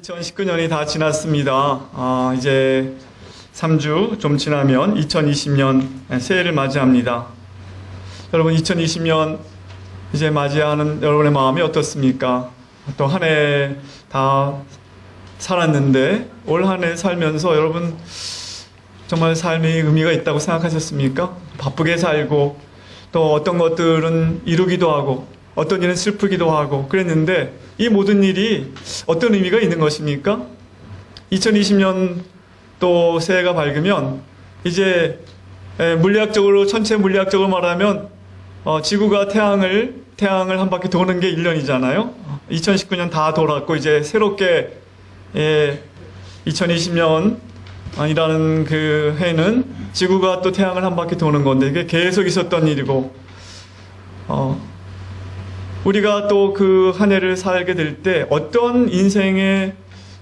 2019년이 다 지났습니다. 이제 3주 좀 지나면 2020년 새해를 맞이합니다. 여러분 2020년 이제 맞이하는 여러분의 마음이 어떻습니까? 또 한 해 다 살았는데 올 한 해 살면서 여러분 정말 삶의 의미가 있다고 생각하셨습니까? 바쁘게 살고 또 어떤 것들은 이루기도 하고 어떤 일은 슬프기도 하고 그랬는데 이 모든 일이 어떤 의미가 있는 것입니까? 2020년 또 새해가 밝으면 이제 물리학적으로 전체 물리학적으로 말하면 지구가 태양을 한 바퀴 도는 게 1년이잖아요. 2019년 다 돌았고 이제 새롭게 2020년 이라는 그 해는 지구가 또 태양을 한 바퀴 도는 건데 이게 계속 있었던 일이고 우리가 또 그 한 해를 살게 될 때 어떤 인생의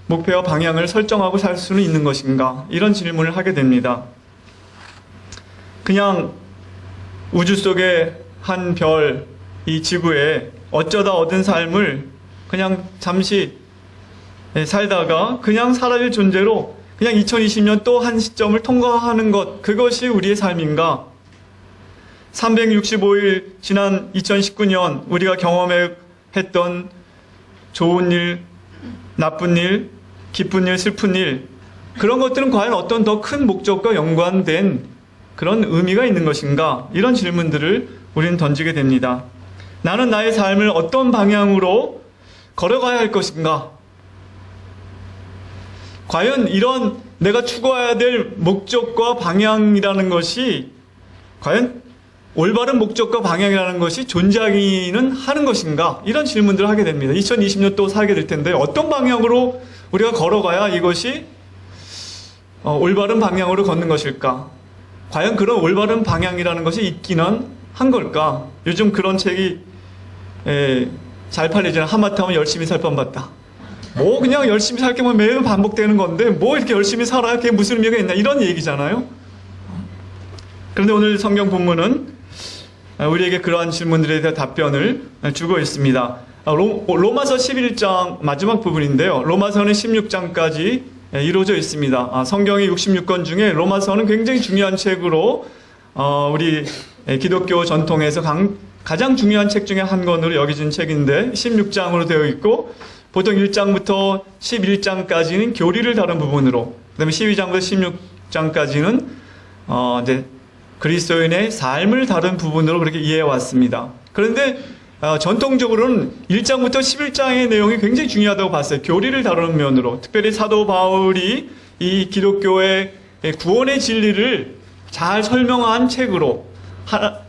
목표와 방향을 설정하고 살 수는 있는 것인가? 이런 질문을 하게 됩니다. 그냥 우주 속의 한 별, 이 지구에 어쩌다 얻은 삶을 그냥 잠시 살다가 그냥 사라질 존재로 그냥 2020년 또 한 시점을 통과하는 것, 그것이 우리의 삶인가? 365일 지난 2019년 우리가 경험했던 좋은 일, 나쁜 일, 기쁜 일, 슬픈 일, 그런 것들은 과연 어떤 더 큰 목적과 연관된 그런 의미가 있는 것인가? 이런 질문들을 우리는 던지게 됩니다. 나는 나의 삶을 어떤 방향으로 걸어가야 할 것인가? 과연 이런 내가 추구해야 될 목적과 방향이라는 것이 과연 올바른 목적과 방향이라는 것이 존재하기는 하는 것인가? 이런 질문들을 하게 됩니다. 2020년 또 살게 될 텐데 어떤 방향으로 우리가 걸어가야 이것이 올바른 방향으로 걷는 것일까? 과연 그런 올바른 방향이라는 것이 있기는 한 걸까? 요즘 그런 책이 잘 팔리잖아요. 하마터면 열심히 살 뻔봤다. 뭐 그냥 열심히 살게만 매일 반복되는 건데 뭐 이렇게 열심히 살아야 그게 무슨 의미가 있나 이런 얘기잖아요. 그런데 오늘 성경 본문은 우리에게 그러한 질문들에 대한 답변을 주고 있습니다. 로마서 11장 마지막 부분인데요. 로마서는 16장까지 이루어져 있습니다. 성경의 66권 중에 로마서는 굉장히 중요한 책으로 우리 기독교 전통에서 가장 중요한 책 중에 한 권으로 여겨진 책인데 16장으로 되어 있고 보통 1장부터 11장까지는 교리를 다룬 부분으로, 그 다음에 12장부터 16장까지는 이제 그리스도인의 삶을 다룬 부분으로 그렇게 이해해 왔습니다. 그런데 전통적으로는 1장부터 11장의 내용이 굉장히 중요하다고 봤어요. 교리를 다루는 면으로. 특별히 사도 바울이 이 기독교의 구원의 진리를 잘 설명한 책으로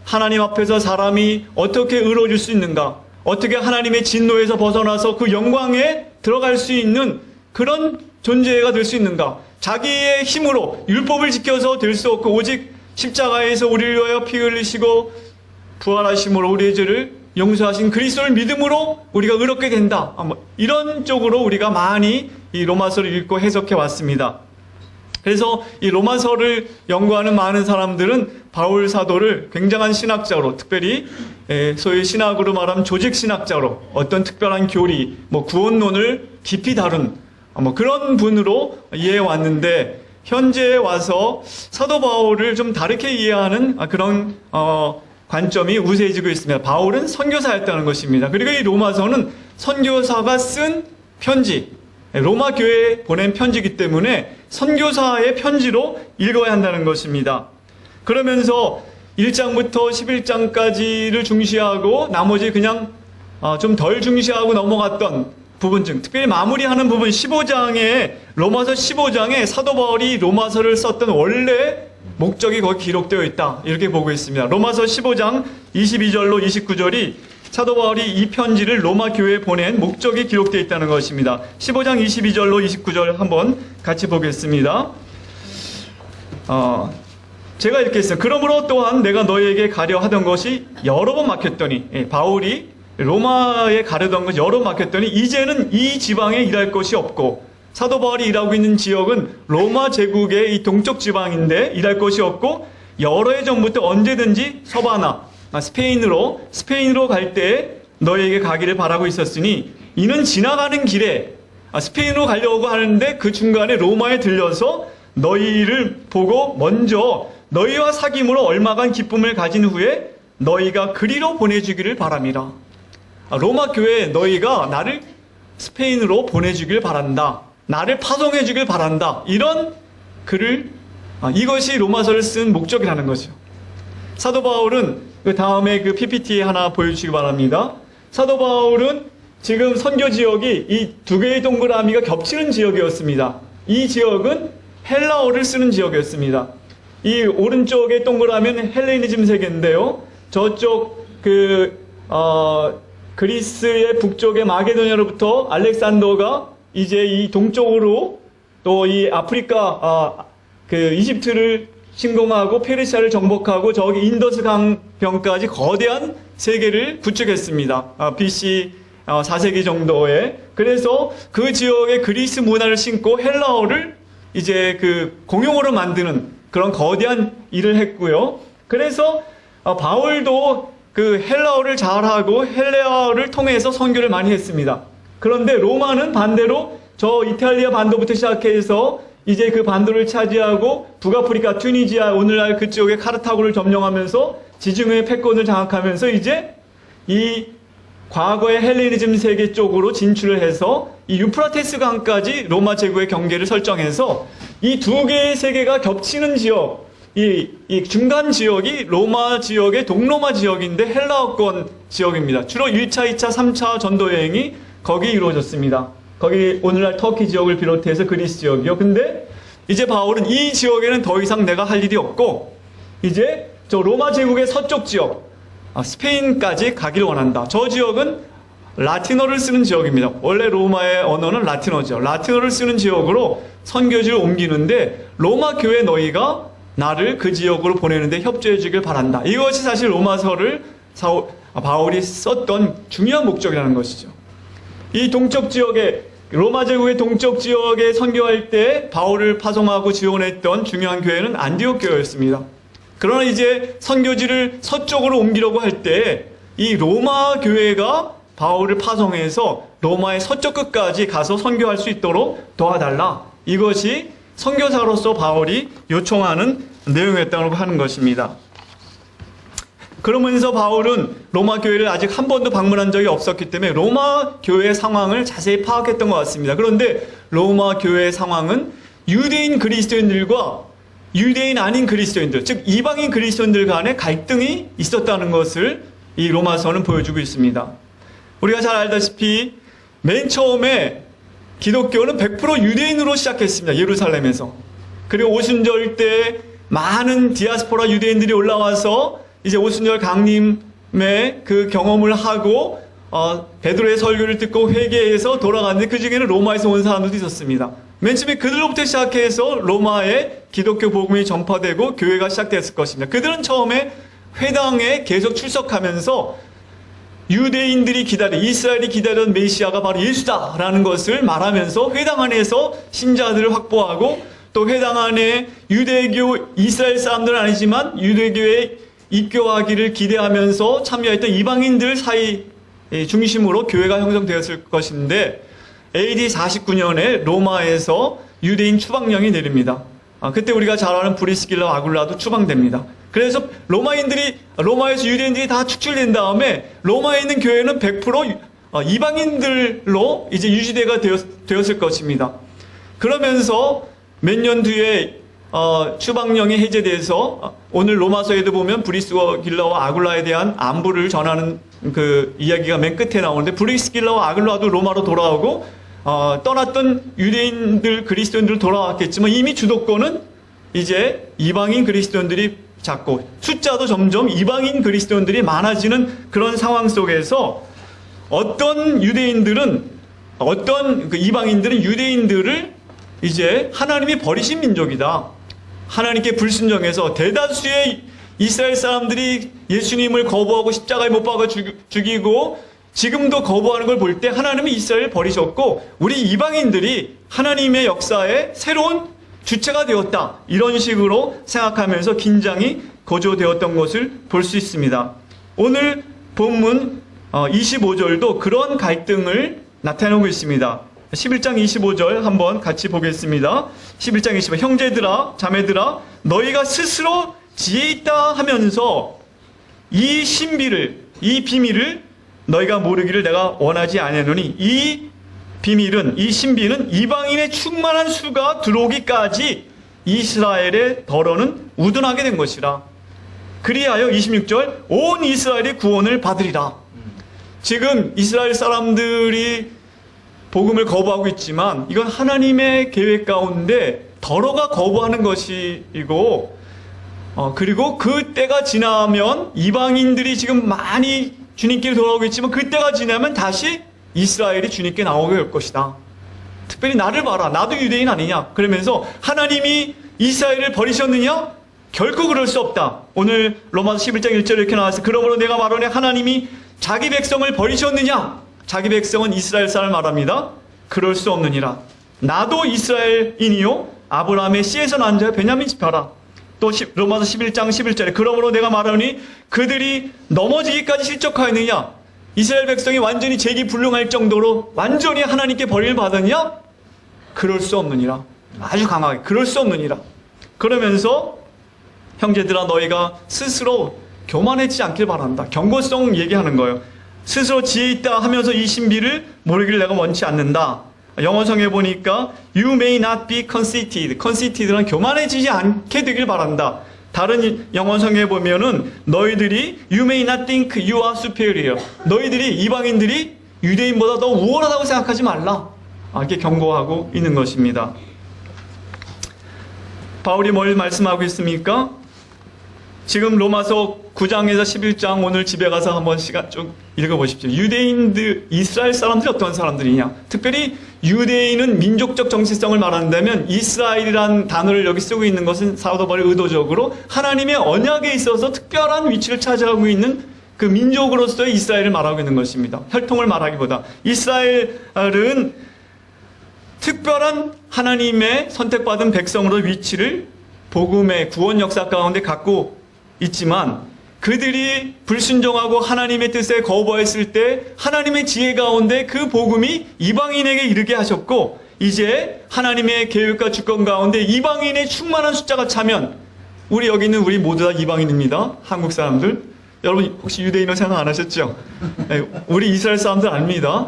하나님 앞에서 사람이 어떻게 의로워질 수 있는가, 어떻게 하나님의 진노에서 벗어나서 그 영광에 들어갈 수 있는 그런 존재가 될 수 있는가, 자기의 힘으로 율법을 지켜서 될 수 없고 오직 십자가에서 우리를 위하여 피 흘리시고 부활하심으로 우리의 죄를 용서하신 그리스도를 믿음으로 우리가 의롭게 된다. 이런 쪽으로 우리가 많이 이 로마서를 읽고 해석해 왔습니다. 그래서 이 로마서를 연구하는 많은 사람들은 바울 사도를 굉장한 신학자로, 특별히 소위 신학으로 말하면 조직 신학자로 어떤 특별한 교리, 구원론을 깊이 다룬 그런 분으로 이해해 왔는데 현재에 와서 사도 바울을 좀 다르게 이해하는 그런 관점이 우세해지고 있습니다. 바울은 선교사였다는 것입니다. 그리고 이 로마서는 선교사가 쓴 편지, 로마 교회에 보낸 편지이기 때문에 선교사의 편지로 읽어야 한다는 것입니다. 그러면서 1장부터 11장까지를 중시하고 나머지 그냥 좀 덜 중시하고 넘어갔던 부분 중 특별히 마무리하는 부분 15장에 로마서 15장에 사도 바울이 로마서를 썼던 원래 목적이 거기 기록되어 있다. 이렇게 보고 있습니다. 로마서 15장 22절로 29절이 사도 바울이 이 편지를 로마 교회에 보낸 목적이 기록되어 있다는 것입니다. 15장 22절로 29절 한번 같이 보겠습니다. 제가 이렇게 했어요. 그러므로 또한 내가 너희에게 가려 하던 것이 여러 번 막혔더니, 바울이 로마에 가려던 것이 여러 번 막혔더니 이제는 이 지방에 일할 것이 없고, 사도 바울이 일하고 있는 지역은 로마 제국의 이 동쪽 지방인데 일할 것이 없고 여러 해 전부터 언제든지 서바나 스페인으로 갈 때 너희에게 가기를 바라고 있었으니 이는 지나가는 길에 스페인으로 가려고 하는데 그 중간에 로마에 들려서 너희를 보고 먼저 너희와 사귐으로 얼마간 기쁨을 가진 후에 너희가 그리로 보내주기를 바람이라. 로마 교회에 너희가 나를 스페인으로 보내주길 바란다. 나를 파송해 주길 바란다. 이런 글을, 이것이 로마서를 쓴 목적이라는 거죠. 사도 바울은 그 다음에 그 PPT 하나 보여주시기 바랍니다. 사도 바울은 지금 선교 지역이 이 두 개의 동그라미가 겹치는 지역이었습니다. 이 지역은 헬라어를 쓰는 지역이었습니다. 이 오른쪽의 동그라미는 헬레니즘 세계인데요. 저쪽 그리스의 북쪽의 마게도니아로부터 알렉산더가 이제 이 동쪽으로 또 이 아프리카 이집트를 침공하고 페르시아를 정복하고 저기 인더스 강변까지 거대한 세계를 구축했습니다. BC 4세기 정도에. 그래서 그 지역의 그리스 문화를 신고 헬라어를 이제 공용어로 만드는 그런 거대한 일을 했고요. 그래서 바울도 헬라어를 잘하고 헬레어를 통해서 선교를 많이 했습니다. 그런데 로마는 반대로 저 이탈리아 반도부터 시작해서 이제 그 반도를 차지하고 북아프리카, 튀니지아, 오늘날 그쪽의 카르타고를 점령하면서 지중해 패권을 장악하면서 이제 이 과거의 헬레니즘 세계 쪽으로 진출을 해서 이 유프라테스 강까지 로마 제국의 경계를 설정해서 이 두 개의 세계가 겹치는 지역, 이 중간 지역이 로마 지역의 동로마 지역인데 헬라어권 지역입니다. 주로 1차, 2차, 3차 전도 여행이 거기 이루어졌습니다. 거기 오늘날 터키 지역을 비롯해서 그리스 지역이요. 근데 이제 바울은 이 지역에는 더 이상 내가 할 일이 없고 이제 저 로마 제국의 서쪽 지역, 스페인까지 가기를 원한다. 저 지역은 라틴어를 쓰는 지역입니다. 원래 로마의 언어는 라틴어죠. 라틴어를 쓰는 지역으로 선교지를 옮기는데 로마 교회 너희가 나를 그 지역으로 보내는데 협조해 주길 바란다. 이것이 사실 로마서를 바울이 썼던 중요한 목적이라는 것이죠. 이 동쪽 지역에 로마 제국의 동쪽 지역에 선교할 때 바울을 파송하고 지원했던 중요한 교회는 안디옥 교회였습니다. 그러나 이제 선교지를 서쪽으로 옮기려고 할 때 이 로마 교회가 바울을 파송해서 로마의 서쪽 끝까지 가서 선교할 수 있도록 도와달라. 이것이 선교사로서 바울이 요청하는 내용이었다고 하는 것입니다. 그러면서 바울은 로마 교회를 아직 한 번도 방문한 적이 없었기 때문에 로마 교회의 상황을 자세히 파악했던 것 같습니다. 그런데 로마 교회의 상황은 유대인 그리스도인들과 유대인 아닌 그리스도인들, 즉 이방인 그리스도인들 간의 갈등이 있었다는 것을 이 로마서는 보여주고 있습니다. 우리가 잘 알다시피 맨 처음에 기독교는 100% 유대인으로 시작했습니다. 예루살렘에서. 그리고 오순절 때 많은 디아스포라 유대인들이 올라와서 이제 오순절 강림의 그 경험을 하고 베드로의 설교를 듣고 회개해서 돌아갔는데 그 중에는 로마에서 온 사람들도 있었습니다. 맨 처음에 그들로부터 시작해서 로마에 기독교 복음이 전파되고 교회가 시작됐을 것입니다. 그들은 처음에 회당에 계속 출석하면서 유대인들이 이스라엘이 기다리던 메시아가 바로 예수다라는 것을 말하면서 회당 안에서 신자들을 확보하고 또 회당 안에 유대교 이스라엘 사람들은 아니지만 유대교에 입교하기를 기대하면서 참여했던 이방인들 사이 중심으로 교회가 형성되었을 것인데 AD 49년에 로마에서 유대인 추방령이 내립니다. 그때 우리가 잘 아는 브리스길라 아굴라도 추방됩니다. 그래서 로마에서 유대인들이 다 축출된 다음에 로마에 있는 교회는 100% 이방인들로 이제 유지대가 되었을 것입니다. 그러면서 몇 년 뒤에 추방령이 해제돼서 오늘 로마서에도 보면 브리스길라와 아굴라에 대한 안부를 전하는 그 이야기가 맨 끝에 나오는데 브리스길라와 아굴라도 로마로 돌아오고 떠났던 유대인들 그리스도인들 돌아왔겠지만 이미 주도권은 이제 이방인 그리스도인들이 잡고 숫자도 점점 이방인 그리스도인들이 많아지는 그런 상황 속에서 어떤 이방인들은 유대인들을 이제 하나님이 버리신 민족이다. 하나님께 불순종해서 대다수의 이스라엘 사람들이 예수님을 거부하고 십자가에 못 박아 죽이고 지금도 거부하는 걸 볼 때 하나님이 이스라엘을 버리셨고 우리 이방인들이 하나님의 역사의 새로운 주체가 되었다. 이런 식으로 생각하면서 긴장이 고조되었던 것을 볼 수 있습니다. 오늘 본문 25절도 그런 갈등을 나타내고 있습니다. 11장 25절 한번 같이 보겠습니다. 11장 25절 형제들아 자매들아 너희가 스스로 지혜 있다 하면서 이 신비를 이 비밀을 너희가 모르기를 내가 원하지 아니하노니 이 비밀은 이 신비는 이방인의 충만한 수가 들어오기까지 이스라엘의 덜어는 우둔하게 된 것이라. 그리하여 26절 온 이스라엘이 구원을 받으리라. 지금 이스라엘 사람들이 복음을 거부하고 있지만 이건 하나님의 계획 가운데 덜어가 거부하는 것이고 그리고 그 때가 지나면 이방인들이 지금 많이 주님께 돌아오고 있지만 그 때가 지나면 다시 이스라엘이 주님께 나오게 될 것이다. 특별히 나를 봐라. 나도 유대인 아니냐. 그러면서 하나님이 이스라엘을 버리셨느냐? 결코 그럴 수 없다. 오늘 로마서 11장 1절에 이렇게 나왔어요. 그러므로 내가 말하노니 하나님이 자기 백성을 버리셨느냐? 자기 백성은 이스라엘 사람을 말합니다. 그럴 수 없느니라. 나도 이스라엘인이요 아브라함의 씨에서 난 자여 베냐민 지파라. 또 로마서 11장 11절에 그러므로 내가 말하노니 그들이 넘어지기까지 실족하였느냐? 이스라엘 백성이 완전히 재기불능할 정도로 완전히 하나님께 버림을 받았냐? 그럴 수 없느니라. 아주 강하게 그럴 수 없느니라. 그러면서 형제들아 너희가 스스로 교만해지지 않길 바란다. 경고성 얘기하는 거예요. 스스로 지혜 있다 하면서 이 신비를 모르기를 내가 원치 않는다. 영어성에 보니까 You may not be conceited. conceited는 교만해지지 않게 되길 바란다. 다른 영어성에 보면은 너희들이 You may not think you are superior. 너희들이 이방인들이 유대인보다 더 우월하다고 생각하지 말라. 이렇게 경고하고 있는 것입니다. 바울이 뭘 말씀하고 있습니까? 지금 로마서 9장에서 11장 오늘 집에 가서 한번 시간 좀 읽어보십시오. 유대인들, 이스라엘 사람들이 어떤 사람들이냐? 특별히 유대인은 민족적 정체성을 말한다면 이스라엘이라는 단어를 여기 쓰고 있는 것은 사도 바울이 의도적으로 하나님의 언약에 있어서 특별한 위치를 차지하고 있는 그 민족으로서의 이스라엘을 말하고 있는 것입니다. 혈통을 말하기보다 이스라엘은 특별한 하나님의 선택받은 백성으로 위치를 복음의 구원 역사 가운데 갖고 있지만 그들이 불순종하고 하나님의 뜻에 거부했을 때 하나님의 지혜 가운데 그 복음이 이방인에게 이르게 하셨고 이제 하나님의 계획과 주권 가운데 이방인의 충만한 숫자가 차면 우리 여기 있는 우리 모두 다 이방인입니다. 한국 사람들. 여러분 혹시 유대인을 생각 안 하셨죠? 우리 이스라엘 사람들 아닙니다.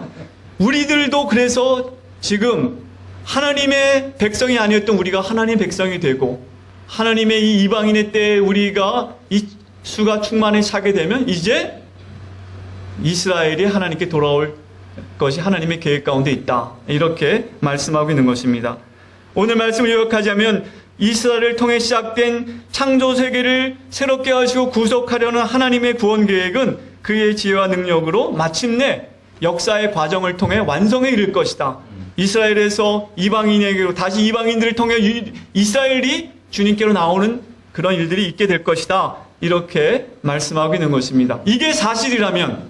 우리들도 그래서 지금 하나님의 백성이 아니었던 우리가 하나님의 백성이 되고 하나님의 이 이방인의 때에 우리가 이 수가 충만히 차게 되면 이제 이스라엘이 하나님께 돌아올 것이 하나님의 계획 가운데 있다. 이렇게 말씀하고 있는 것입니다. 오늘 말씀을 요약하자면 이스라엘을 통해 시작된 창조 세계를 새롭게 하시고 구속하려는 하나님의 구원 계획은 그의 지혜와 능력으로 마침내 역사의 과정을 통해 완성에 이를 것이다. 이스라엘에서 이방인에게로 다시 이방인들을 통해 이스라엘이 주님께로 나오는 그런 일들이 있게 될 것이다. 이렇게 말씀하고 있는 것입니다. 이게 사실이라면,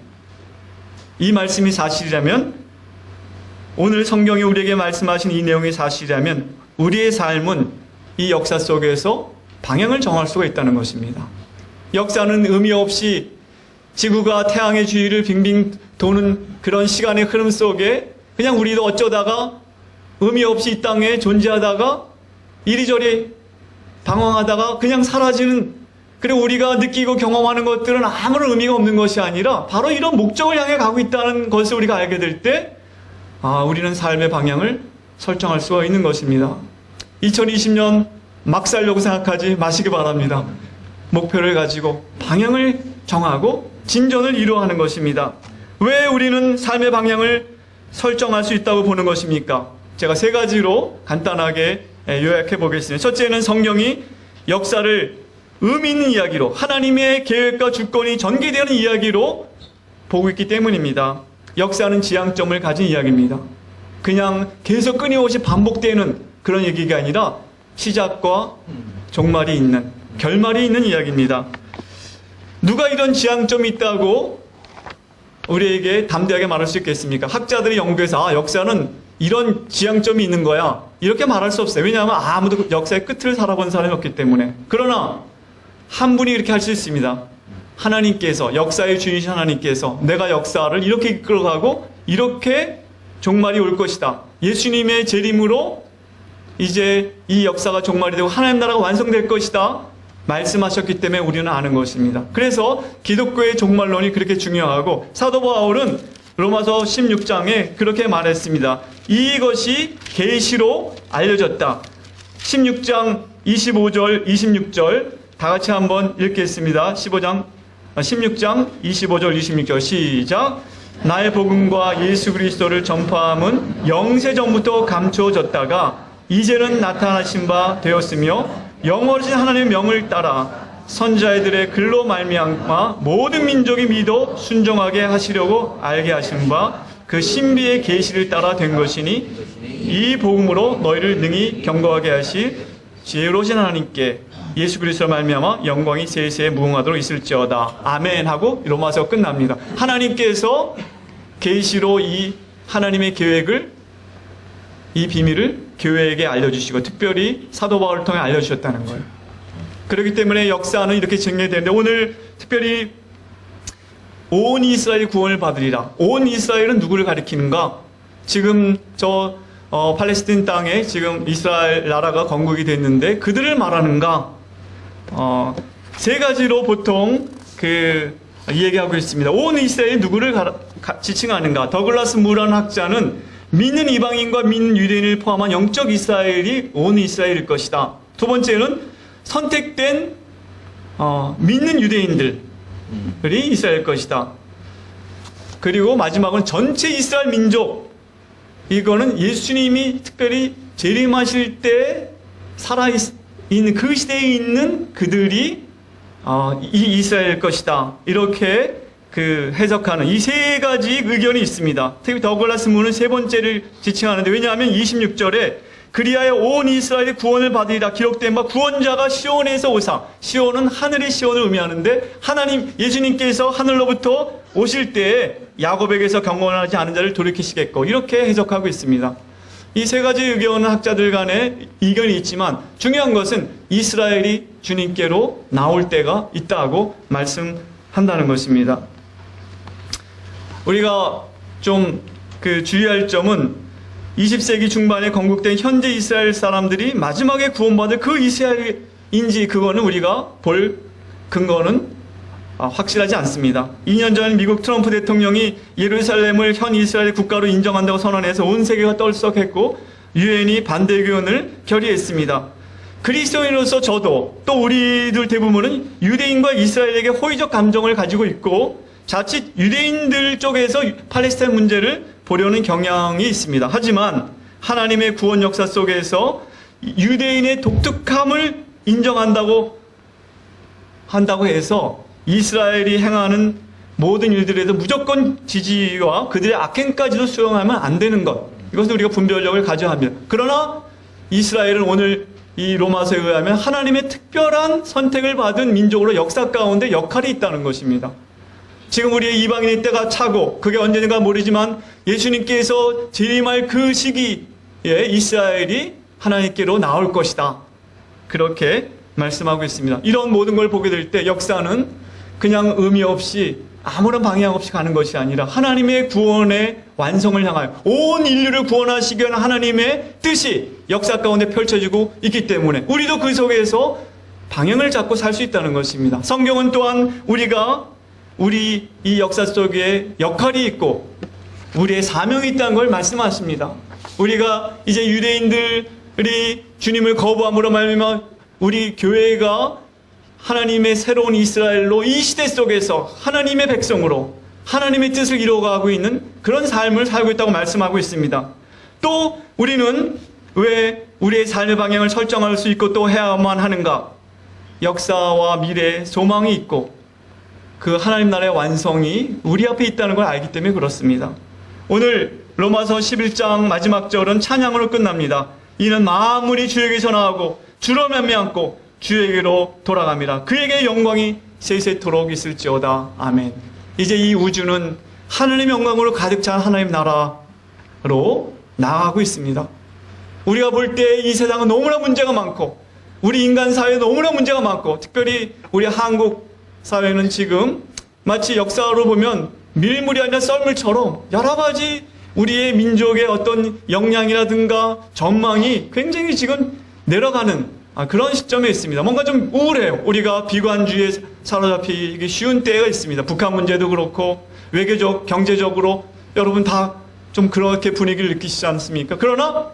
이 말씀이 사실이라면, 오늘 성경이 우리에게 말씀하신 이 내용이 사실이라면 우리의 삶은 이 역사 속에서 방향을 정할 수가 있다는 것입니다. 역사는 의미 없이 지구가 태양의 주위를 빙빙 도는 그런 시간의 흐름 속에 그냥 우리도 어쩌다가 의미 없이 이 땅에 존재하다가 이리저리 방황하다가 그냥 사라지는, 그리고 우리가 느끼고 경험하는 것들은 아무런 의미가 없는 것이 아니라 바로 이런 목적을 향해 가고 있다는 것을 우리가 알게 될 때 우리는 삶의 방향을 설정할 수가 있는 것입니다. 2020년 막 살려고 생각하지 마시기 바랍니다. 목표를 가지고 방향을 정하고 진전을 이루어가는 것입니다. 왜 우리는 삶의 방향을 설정할 수 있다고 보는 것입니까? 제가 세 가지로 간단하게 요약해 보겠습니다. 첫째는 성경이 역사를 의미 있는 이야기로, 하나님의 계획과 주권이 전개되는 이야기로 보고 있기 때문입니다. 역사는 지향점을 가진 이야기입니다. 그냥 계속 끊임없이 반복되는 그런 얘기가 아니라 시작과 종말이 있는, 결말이 있는 이야기입니다. 누가 이런 지향점이 있다고 우리에게 담대하게 말할 수 있겠습니까? 학자들이 연구해서 역사는 이런 지향점이 있는 거야, 이렇게 말할 수 없어요. 왜냐하면 아무도 역사의 끝을 살아본 사람이 없기 때문에. 그러나 한 분이 이렇게 할 수 있습니다. 하나님께서, 역사의 주인이신 하나님께서 내가 역사를 이렇게 이끌어가고 이렇게 종말이 올 것이다, 예수님의 재림으로 이제 이 역사가 종말이 되고 하나님 나라가 완성될 것이다 말씀하셨기 때문에 우리는 아는 것입니다. 그래서 기독교의 종말론이 그렇게 중요하고, 사도 바울은 로마서 16장에 그렇게 말했습니다. 이것이 계시로 알려졌다. 16장 25절 26절 다 같이 한번 읽겠습니다. 16장 25절 26절 시작. 나의 복음과 예수 그리스도를 전파함은 영세전부터 감추어졌다가 이제는 나타나신 바 되었으며 영원하신 하나님의 명을 따라 선지자들의 글로 말미암아 모든 민족이 믿어 순종하게 하시려고 알게 하신 바 그 신비의 계시를 따라 된 것이니 이 복음으로 너희를 능히 경거하게 하실 지혜로우신 하나님께 예수 그리스도로 말미암아 영광이 세세에 무궁하도록 있을지어다. 아멘 하고 로마서 끝납니다. 하나님께서 계시로 이 하나님의 계획을, 이 비밀을 교회에게 알려주시고 특별히 사도 바울을 통해 알려주셨다는 거예요. 그렇기 때문에 역사는 이렇게 정리되는데, 오늘 특별히 온 이스라엘이 구원을 받으리라. 온 이스라엘은 누구를 가리키는가? 지금 팔레스틴 땅에 지금 이스라엘 나라가 건국이 됐는데 그들을 말하는가? 세 가지로 보통 얘기하고 있습니다. 온 이스라엘이 누구를 지칭하는가? 더글라스 무라는 학자는 믿는 이방인과 믿는 유대인을 포함한 영적 이스라엘이 온 이스라엘일 것이다. 두 번째는 선택된 믿는 유대인들이 이스라엘 것이다. 그리고 마지막은 전체 이스라엘 민족, 이거는 예수님이 특별히 재림하실 때 살아있는 그 시대에 있는 그들이 이 이스라엘 것이다. 이렇게 해석하는 이 세 가지 의견이 있습니다. 특히 더글라스 문은 세 번째를 지칭하는데, 왜냐하면 26절에 그리하여 온 이스라엘이 구원을 받으리라 기록된 바 구원자가 시온에서 오사, 시온은 하늘의 시온을 의미하는데 하나님 예수님께서 하늘로부터 오실 때에 야곱에게서 경건하지 않은 자를 돌이키시겠고, 이렇게 해석하고 있습니다. 이 세 가지 의견은 학자들 간에 이견이 있지만 중요한 것은 이스라엘이 주님께로 나올 때가 있다고 말씀한다는 것입니다. 우리가 좀 주의할 점은 20세기 중반에 건국된 현재 이스라엘 사람들이 마지막에 구원받을 그 이스라엘인지 그거는 우리가 볼 근거는 확실하지 않습니다. 2년 전 미국 트럼프 대통령이 예루살렘을 현 이스라엘 국가로 인정한다고 선언해서 온 세계가 떨썩했고 유엔이 반대 의견을 결의했습니다. 그리스도인으로서 저도 또 우리들 대부분은 유대인과 이스라엘에게 호의적 감정을 가지고 있고 자칫 유대인들 쪽에서 팔레스타인 문제를 보려는 경향이 있습니다. 하지만 하나님의 구원 역사 속에서 유대인의 독특함을 인정한다고 해서 이스라엘이 행하는 모든 일들에도 무조건 지지와 그들의 악행까지도 수용하면 안 되는 것, 이것은 우리가 분별력을 가져야 합니다. 그러나 이스라엘은 오늘 이 로마서에 의하면 하나님의 특별한 선택을 받은 민족으로 역사 가운데 역할이 있다는 것입니다. 지금 우리의 이방인의 때가 차고 그게 언제인가 모르지만 예수님께서 재림할 그 시기에 이스라엘이 하나님께로 나올 것이다. 그렇게 말씀하고 있습니다. 이런 모든 걸 보게 될 때 역사는 그냥 의미 없이 아무런 방향 없이 가는 것이 아니라 하나님의 구원의 완성을 향하여 온 인류를 구원하시기 위한 하나님의 뜻이 역사 가운데 펼쳐지고 있기 때문에 우리도 그 속에서 방향을 잡고 살 수 있다는 것입니다. 성경은 또한 우리 이 역사 속에 역할이 있고 우리의 사명이 있다는 걸 말씀하십니다. 우리가 이제 유대인들이 주님을 거부함으로 말미암아 우리 교회가 하나님의 새로운 이스라엘로 이 시대 속에서 하나님의 백성으로 하나님의 뜻을 이루어가고 있는 그런 삶을 살고 있다고 말씀하고 있습니다. 또 우리는 왜 우리의 삶의 방향을 설정할 수 있고 또 해야만 하는가? 역사와 미래에 소망이 있고 그 하나님 나라의 완성이 우리 앞에 있다는 걸 알기 때문에 그렇습니다. 오늘 로마서 11장 마지막 절은 찬양으로 끝납니다. 이는 만물이 주에게서 나오고 주로 말미암고 주에게로 돌아갑니다. 그에게 영광이 세세토록 있을지어다. 아멘. 이제 이 우주는 하늘의 영광으로 가득 찬 하나님 나라로 나아가고 있습니다. 우리가 볼 때 이 세상은 너무나 문제가 많고 우리 인간 사회에 너무나 문제가 많고 특별히 우리 한국 사회는 지금 마치 역사로 보면 밀물이 아니라 썰물처럼 여러 가지 우리의 민족의 어떤 역량이라든가 전망이 굉장히 지금 내려가는 그런 시점에 있습니다. 뭔가 좀 우울해요. 우리가 비관주의에 사로잡히기 쉬운 때가 있습니다. 북한 문제도 그렇고 외교적, 경제적으로 여러분 다 좀 그렇게 분위기를 느끼시지 않습니까? 그러나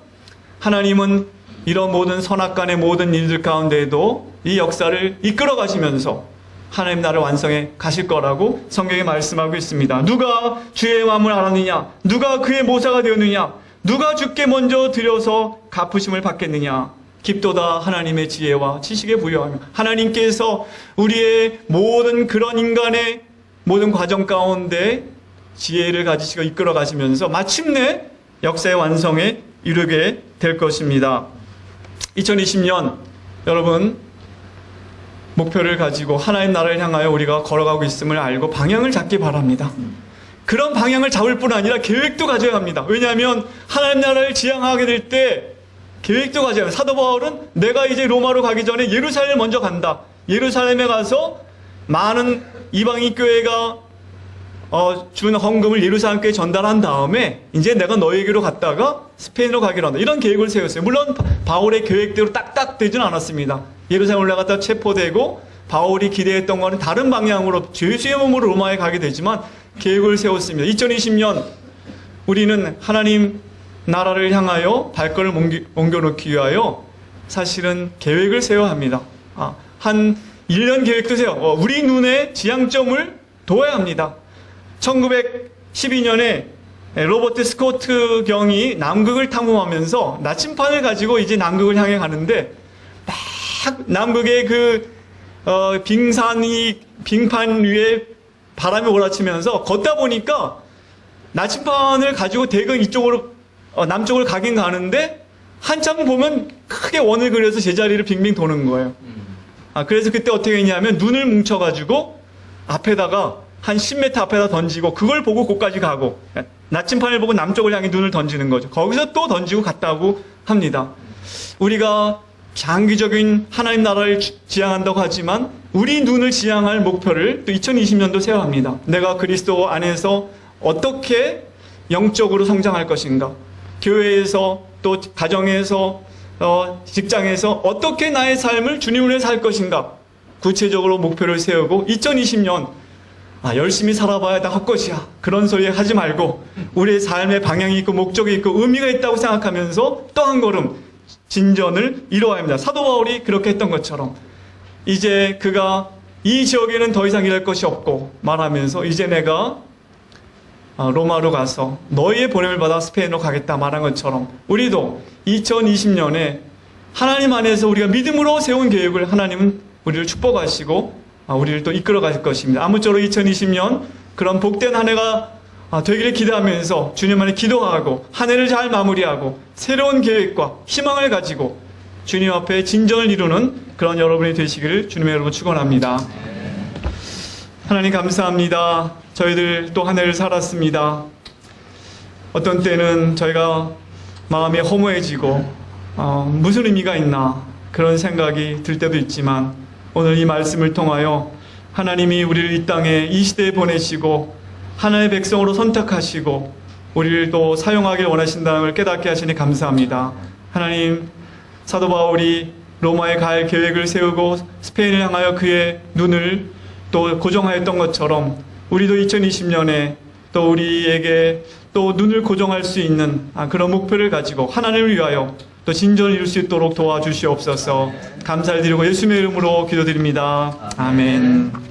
하나님은 이런 모든 선악간의 모든 일들 가운데에도 이 역사를 이끌어 가시면서 하나님 나라를 완성해 가실 거라고 성경에 말씀하고 있습니다. 누가 주의 마음을 알았느냐? 누가 그의 모사가 되었느냐? 누가 주께 먼저 드려서 갚으심을 받겠느냐? 깊도다 하나님의 지혜와 지식에 부여하며 하나님께서 우리의 모든 그런 인간의 모든 과정 가운데 지혜를 가지시고 이끌어 가시면서 마침내 역사의 완성에 이르게 될 것입니다. 2020년 여러분 목표를 가지고 하나님 나라를 향하여 우리가 걸어가고 있음을 알고 방향을 잡기 바랍니다. 그런 방향을 잡을 뿐 아니라 계획도 가져야 합니다. 왜냐하면 하나님 나라를 지향하게 될 때 계획도 가져야 합니다. 사도 바울은 내가 이제 로마로 가기 전에 예루살렘을 먼저 간다. 예루살렘에 가서 많은 이방인 교회가 준 헌금을 예루살렘 교회에 전달한 다음에 이제 내가 너에게로 갔다가 스페인으로 가기로 한다. 이런 계획을 세웠어요. 물론 바울의 계획대로 딱딱 되지는 않았습니다. 예루살렘 올라갔다 체포되고 바울이 기대했던 거는 다른 방향으로 죄수의 몸으로 로마에 가게 되지만 계획을 세웠습니다. 2020년 우리는 하나님 나라를 향하여 발걸음을 옮겨놓기 위하여 사실은 계획을 세워야 합니다. 한 1년 계획도 세워. 우리 눈에 지향점을 둬야 합니다. 1912년에 로버트 스코트 경이 남극을 탐험하면서 나침판을 가지고 이제 남극을 향해 가는데 막 남극의 빙판 위에 바람이 몰아치면서 걷다 보니까 나침판을 가지고 대강 이쪽으로 남쪽으로 가긴 가는데 한참 보면 크게 원을 그려서 제자리를 빙빙 도는 거예요. 그래서 그때 어떻게 했냐면 눈을 뭉쳐가지고 앞에다가 한 10m 앞에다 던지고 그걸 보고 거기까지 가고 나침판을 보고 남쪽을 향해 눈을 던지는 거죠. 거기서 또 던지고 갔다고 합니다. 우리가 장기적인 하나님 나라를 지향한다고 하지만 우리 눈을 지향할 목표를 또 2020년도 세워야 합니다. 내가 그리스도 안에서 어떻게 영적으로 성장할 것인가? 교회에서 또 가정에서 직장에서 어떻게 나의 삶을 주님을 위해 살 것인가? 구체적으로 목표를 세우고 2020년 열심히 살아봐야 다 헛것이야. 그런 소리 하지 말고 우리의 삶의 방향이 있고 목적이 있고 의미가 있다고 생각하면서 또 한 걸음 진전을 이루어야 합니다. 사도 바울이 그렇게 했던 것처럼 이제 그가 이 지역에는 더 이상 일할 것이 없고 말하면서 이제 내가 로마로 가서 너희의 보냄을 받아 스페인으로 가겠다 말한 것처럼 우리도 2020년에 하나님 안에서 우리가 믿음으로 세운 계획을 하나님은 우리를 축복하시고 우리를 또 이끌어 가실 것입니다. 아무쪼록 2020년 그런 복된 한 해가 되기를 기대하면서 주님 안에 기도하고 한 해를 잘 마무리하고 새로운 계획과 희망을 가지고 주님 앞에 진전을 이루는 그런 여러분이 되시기를 주님의 여러분 축원합니다. 하나님 감사합니다. 저희들 또 한 해를 살았습니다. 어떤 때는 저희가 마음이 허무해지고 무슨 의미가 있나 그런 생각이 들 때도 있지만 오늘 이 말씀을 통하여 하나님이 우리를 이 땅에 이 시대에 보내시고 하나님의 백성으로 선택하시고 우리를 또 사용하길 원하신다는 걸 깨닫게 하시니 감사합니다. 하나님 사도 바울이 로마에 갈 계획을 세우고 스페인을 향하여 그의 눈을 또 고정하였던 것처럼 우리도 2020년에 또 우리에게 또 눈을 고정할 수 있는 그런 목표를 가지고 하나님을 위하여 또 진전을 이룰 수 있도록 도와주시옵소서. 감사를 드리고 예수님의 이름으로 기도드립니다. 아멘.